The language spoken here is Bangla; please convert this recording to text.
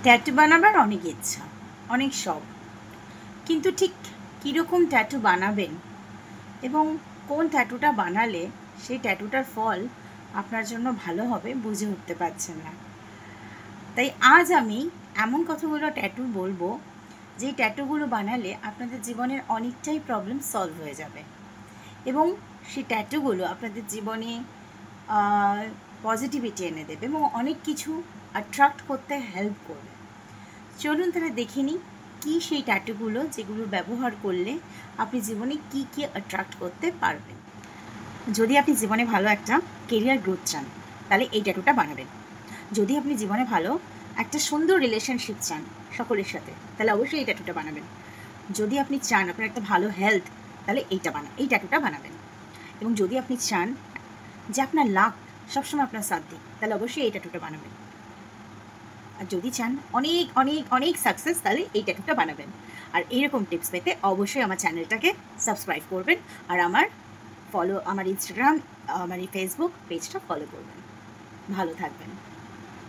ট্যাটু বানাবার অনেক ইচ্ছা, অনেক শখ, কিন্তু ঠিক কীরকম ট্যাটু বানাবেন এবং কোন ট্যাটুটা বানালে সেই ট্যাটুটার ফল আপনার জন্য ভালো হবে বুঝে উঠতে পারছেন না। তাই আজ আমি এমন কতগুলো ট্যাটু বলবো যেই ট্যাটুগুলো বানালে আপনাদের জীবনের অনেকটাই প্রবলেম সলভ হয়ে যাবে এবং সেই ট্যাটুগুলো আপনাদের জীবনে পজিটিভিটি এনে দেবে এবং অনেক কিছু অ্যাট্রাক্ট করতে হেল্প করবে। চলুন তাহলে দেখে নিই কী সেই ট্যাটুগুলো যেগুলো ব্যবহার করলে আপনি জীবনে কী কী অ্যাট্রাক্ট করতে পারবেন। যদি আপনি জীবনে ভালো একটা কেরিয়ার গ্রোথ চান তাহলে এই ট্যাটুটা বানাবেন। যদি আপনি জীবনে ভালো একটা সুন্দর রিলেশনশিপ চান সকলের সাথে তাহলে অবশ্যই এই ট্যাটুটা বানাবেন। যদি আপনি চান আপনার একটা ভালো হেলথ তাহলে এই ট্যাটুটা বানাবেন। এবং যদি আপনি চান যে আপনার লাক সবসময় আপনার সাথ দিক তাহলে অবশ্যই এই ট্যাটুটা বানাবেন। আর যদি চান অনেক অনেক অনেক সাকসেস তাহলে এই ট্যাটুটা বানাবেন। আর এইরকম টিপস পেতে অবশ্যই আমার চ্যানেলটাকে সাবস্ক্রাইব করবেন আর আমার ইনস্টাগ্রাম, আমার এই ফেসবুক পেজটা ফলো করবেন। ভালো থাকবেন।